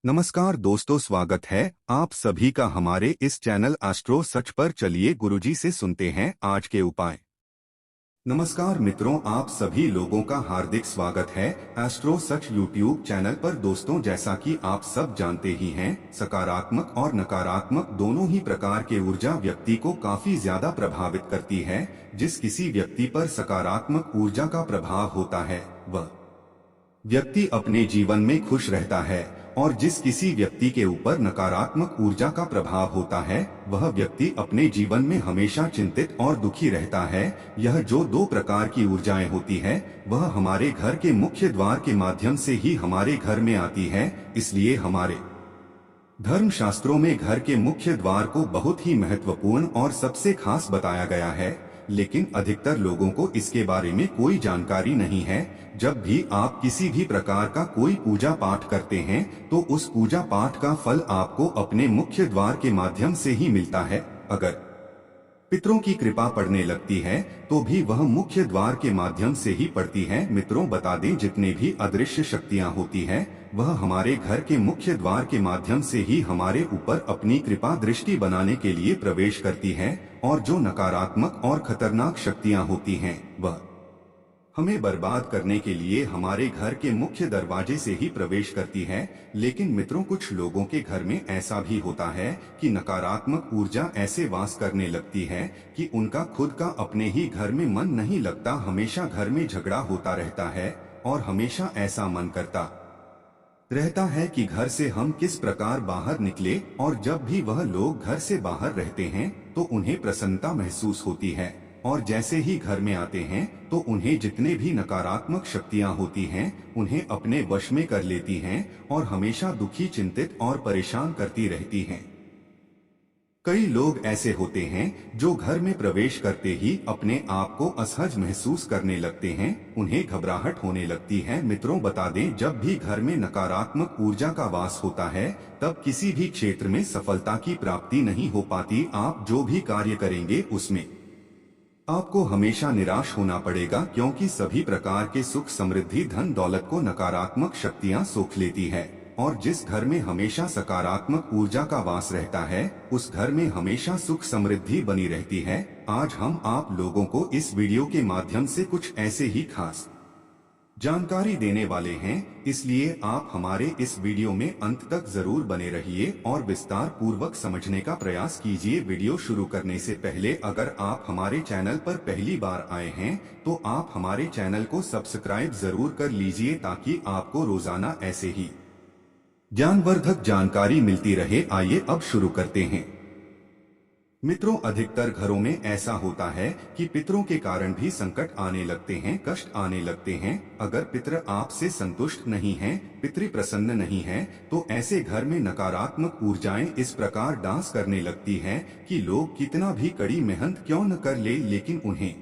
नमस्कार दोस्तों, स्वागत है आप सभी का हमारे इस चैनल एस्ट्रो सच पर। चलिए गुरुजी से सुनते हैं आज के उपाय। नमस्कार मित्रों, आप सभी लोगों का हार्दिक स्वागत है एस्ट्रो सच यूट्यूब चैनल पर। दोस्तों, जैसा कि आप सब जानते ही हैं, सकारात्मक और नकारात्मक दोनों ही प्रकार के ऊर्जा व्यक्ति को काफी ज्यादा प्रभावित करती है। जिस किसी व्यक्ति पर सकारात्मक ऊर्जा का प्रभाव होता है वह व्यक्ति अपने जीवन में खुश रहता है, और जिस किसी व्यक्ति के ऊपर नकारात्मक ऊर्जा का प्रभाव होता है वह व्यक्ति अपने जीवन में हमेशा चिंतित और दुखी रहता है। यह जो दो प्रकार की ऊर्जाएं होती है वह हमारे घर के मुख्य द्वार के माध्यम से ही हमारे घर में आती है। इसलिए हमारे धर्म शास्त्रों में घर के मुख्य द्वार को बहुत ही महत्वपूर्ण और सबसे खास बताया गया है, लेकिन अधिकतर लोगों को इसके बारे में कोई जानकारी नहीं है। जब भी आप किसी भी प्रकार का कोई पूजा पाठ करते हैं तो उस पूजा पाठ का फल आपको अपने मुख्य द्वार के माध्यम से ही मिलता है। अगर पितरों की कृपा पड़ने लगती है तो भी वह मुख्य द्वार के माध्यम से ही पड़ती है। मित्रों, बता दें, जितने भी अदृश्य शक्तियां होती हैं वह हमारे घर के मुख्य द्वार के माध्यम से ही हमारे ऊपर अपनी कृपा दृष्टि बनाने के लिए प्रवेश करती हैं, और जो नकारात्मक और खतरनाक शक्तियां होती हैं वह हमें बर्बाद करने के लिए हमारे घर के मुख्य दरवाजे से ही प्रवेश करती है। लेकिन मित्रों, कुछ लोगों के घर में ऐसा भी होता है कि नकारात्मक ऊर्जा ऐसे वास करने लगती है कि उनका खुद का अपने ही घर में मन नहीं लगता। हमेशा घर में झगड़ा होता रहता है और हमेशा ऐसा मन करता रहता है कि घर से हम किस प्रकार बाहर निकले, और जब भी वह लोग घर से बाहर रहते हैं तो उन्हें प्रसन्नता महसूस होती है, और जैसे ही घर में आते हैं तो उन्हें जितने भी नकारात्मक शक्तियां होती हैं उन्हें अपने वश में कर लेती हैं और हमेशा दुखी, चिंतित और परेशान करती रहती हैं। कई लोग ऐसे होते हैं जो घर में प्रवेश करते ही अपने आप को असहज महसूस करने लगते हैं, उन्हें घबराहट होने लगती है। मित्रों, बता दें, जब भी घर में नकारात्मक ऊर्जा का वास होता है तब किसी भी क्षेत्र में सफलता की प्राप्ति नहीं हो पाती। आप जो भी कार्य करेंगे उसमें आपको हमेशा निराश होना पड़ेगा, क्योंकि सभी प्रकार के सुख, समृद्धि, धन दौलत को नकारात्मक शक्तियां सोख लेती है। और जिस घर में हमेशा सकारात्मक ऊर्जा का वास रहता है उस घर में हमेशा सुख समृद्धि बनी रहती है। आज हम आप लोगों को इस वीडियो के माध्यम से कुछ ऐसे ही खास जानकारी देने वाले हैं, इसलिए आप हमारे इस वीडियो में अंत तक जरूर बने रहिए और विस्तार पूर्वक समझने का प्रयास कीजिए। वीडियो शुरू करने से पहले अगर आप हमारे चैनल पर पहली बार आए हैं तो आप हमारे चैनल को सब्सक्राइब जरूर कर लीजिए, ताकि आपको रोजाना ऐसे ही ज्ञानवर्धक जानकारी मिलती रहे। आइए अब शुरू करते हैं। मित्रों, अधिकतर घरों में ऐसा होता है कि पितरों के कारण भी संकट आने लगते हैं, कष्ट आने लगते हैं। अगर पितर आपसे संतुष्ट नहीं हैं, पितृ प्रसन्न नहीं हैं, तो ऐसे घर में नकारात्मक ऊर्जाएं इस प्रकार डांस करने लगती हैं कि लोग कितना भी कड़ी मेहनत क्यों न कर ले, लेकिन उन्हें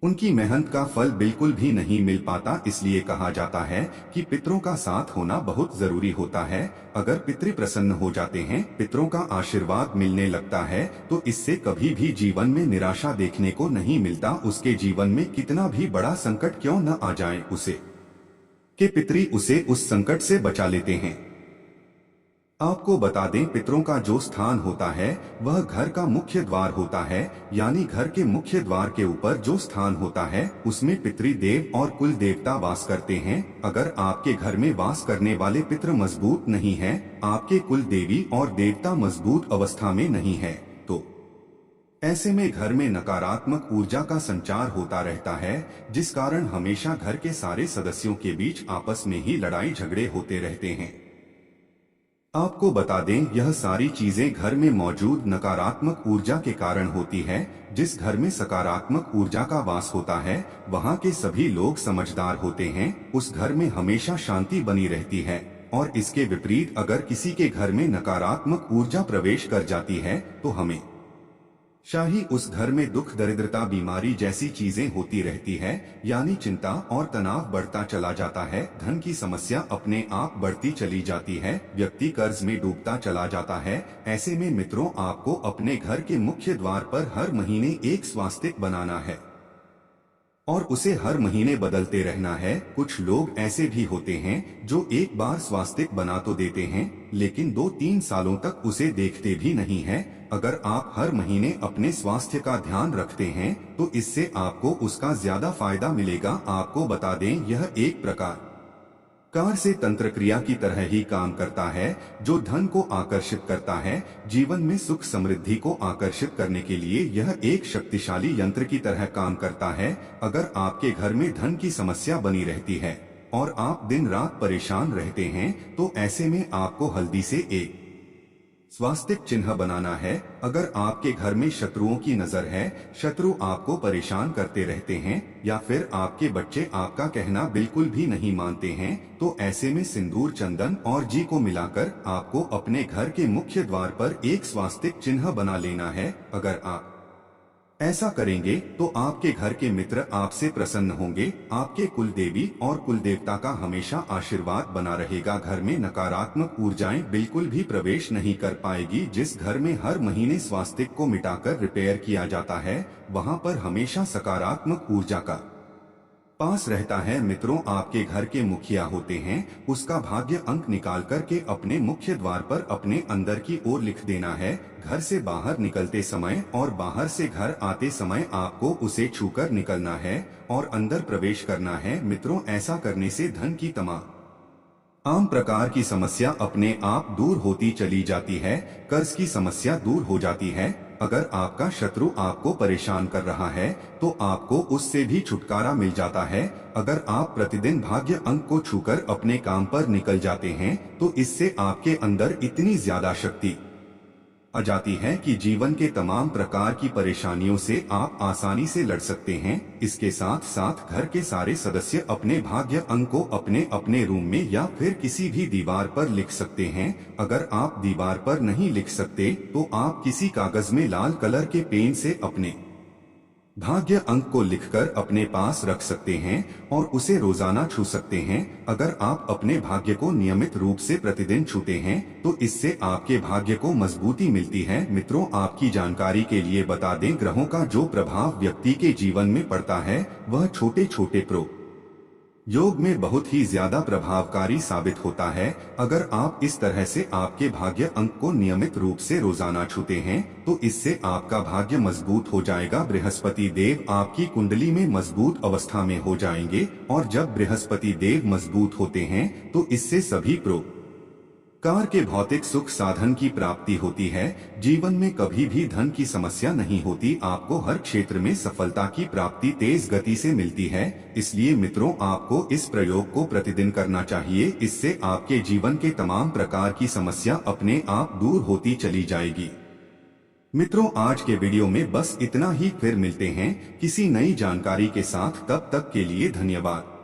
उनकी मेहनत का फल बिल्कुल भी नहीं मिल पाता। इसलिए कहा जाता है कि पितरों का साथ होना बहुत जरूरी होता है। अगर पितृ प्रसन्न हो जाते हैं, पितरों का आशीर्वाद मिलने लगता है, तो इससे कभी भी जीवन में निराशा देखने को नहीं मिलता। उसके जीवन में कितना भी बड़ा संकट क्यों न आ जाए उसे के पितरी उसे उस संकट से बचा लेते हैं। आपको बता दें, पितरों का जो स्थान होता है वह घर का मुख्य द्वार होता है, यानी घर के मुख्य द्वार के ऊपर जो स्थान होता है उसमें पितृदेव और कुल देवता वास करते हैं। अगर आपके घर में वास करने वाले पितृ मजबूत नहीं हैं, आपके कुल देवी और देवता मजबूत अवस्था में नहीं है, तो ऐसे में घर में नकारात्मक ऊर्जा का संचार होता रहता है, जिस कारण हमेशा घर के सारे सदस्यों के बीच आपस में ही लड़ाई झगड़े होते रहते हैं। आपको बता दें, यह सारी चीजें घर में मौजूद नकारात्मक ऊर्जा के कारण होती है। जिस घर में सकारात्मक ऊर्जा का वास होता है वहाँ के सभी लोग समझदार होते हैं, उस घर में हमेशा शांति बनी रहती है। और इसके विपरीत अगर किसी के घर में नकारात्मक ऊर्जा प्रवेश कर जाती है तो हमें शाही उस घर में दुख, दरिद्रता, बीमारी जैसी चीजें होती रहती है, यानी चिंता और तनाव बढ़ता चला जाता है। धन की समस्या अपने आप बढ़ती चली जाती है, व्यक्ति कर्ज में डूबता चला जाता है। ऐसे में मित्रों, आपको अपने घर के मुख्य द्वार पर हर महीने एक स्वास्तिक बनाना है। और उसे हर महीने बदलते रहना है। कुछ लोग ऐसे भी होते हैं जो एक बार स्वास्तिक बना तो देते हैं, लेकिन 2-3 सालों तक उसे देखते भी नहीं है। अगर आप हर महीने अपने स्वास्थ्य का ध्यान रखते हैं तो इससे आपको उसका ज्यादा फायदा मिलेगा। आपको बता दें, यह एक प्रकार कार से तंत्र क्रिया की तरह ही काम करता है, जो धन को आकर्षित करता है। जीवन में सुख समृद्धि को आकर्षित करने के लिए यह एक शक्तिशाली यंत्र की तरह काम करता है। अगर आपके घर में धन की समस्या बनी रहती है और आप दिन रात परेशान रहते हैं, तो ऐसे में आपको हल्दी से एक स्वास्तिक चिन्ह बनाना है। अगर आपके घर में शत्रुओं की नजर है, शत्रु आपको परेशान करते रहते हैं, या फिर आपके बच्चे आपका कहना बिल्कुल भी नहीं मानते हैं, तो ऐसे में सिंदूर, चंदन और घी को मिलाकर आपको अपने घर के मुख्य द्वार पर एक स्वास्तिक चिन्ह बना लेना है। अगर आप ऐसा करेंगे तो आपके घर के मित्र आपसे प्रसन्न होंगे, आपके कुल देवी और कुल देवता का हमेशा आशीर्वाद बना रहेगा। घर में नकारात्मक ऊर्जाएं बिल्कुल भी प्रवेश नहीं कर पाएगी। जिस घर में हर महीने स्वास्तिक को मिटाकर रिपेयर किया जाता है, वहां पर हमेशा सकारात्मक ऊर्जा का पास रहता है। मित्रों, आपके घर के मुखिया होते हैं, उसका भाग्य अंक निकाल कर के अपने मुख्य द्वार पर अपने अंदर की ओर लिख देना है। घर से बाहर निकलते समय और बाहर से घर आते समय आपको उसे छूकर निकलना है और अंदर प्रवेश करना है। मित्रों, ऐसा करने से धन की तमाम आम प्रकार की समस्या अपने आप दूर होती चली जाती है। कर्ज की समस्या दूर हो जाती है। अगर आपका शत्रु आपको परेशान कर रहा है तो आपको उससे भी छुटकारा मिल जाता है। अगर आप प्रतिदिन भाग्य अंक को छूकर अपने काम पर निकल जाते हैं तो इससे आपके अंदर इतनी ज्यादा शक्ति आ जाती है कि जीवन के तमाम प्रकार की परेशानियों से आप आसानी से लड़ सकते हैं। इसके साथ साथ घर के सारे सदस्य अपने भाग्य अंक को अपने अपने रूम में या फिर किसी भी दीवार पर लिख सकते हैं। अगर आप दीवार पर नहीं लिख सकते तो आप किसी कागज में लाल कलर के पेन से अपने भाग्य अंक को लिखकर अपने पास रख सकते हैं और उसे रोजाना छू सकते हैं। अगर आप अपने भाग्य को नियमित रूप से प्रतिदिन छूते हैं तो इससे आपके भाग्य को मजबूती मिलती है। मित्रों, आपकी जानकारी के लिए बता दें, ग्रहों का जो प्रभाव व्यक्ति के जीवन में पड़ता है वह छोटे छोटे योग में बहुत ही ज्यादा प्रभावकारी साबित होता है। अगर आप इस तरह से आपके भाग्य अंक को नियमित रूप से रोजाना छूते हैं तो इससे आपका भाग्य मजबूत हो जाएगा। बृहस्पति देव आपकी कुंडली में मजबूत अवस्था में हो जाएंगे और जब बृहस्पति देव मजबूत होते हैं तो इससे सभी कार के भौतिक सुख साधन की प्राप्ति होती है। जीवन में कभी भी धन की समस्या नहीं होती। आपको हर क्षेत्र में सफलता की प्राप्ति तेज गति से मिलती है। इसलिए मित्रों, आपको इस प्रयोग को प्रतिदिन करना चाहिए। इससे आपके जीवन के तमाम प्रकार की समस्या अपने आप दूर होती चली जाएगी। मित्रों, आज के वीडियो में बस इतना ही। फिर मिलते हैं किसी नई जानकारी के साथ। तब तक के लिए धन्यवाद।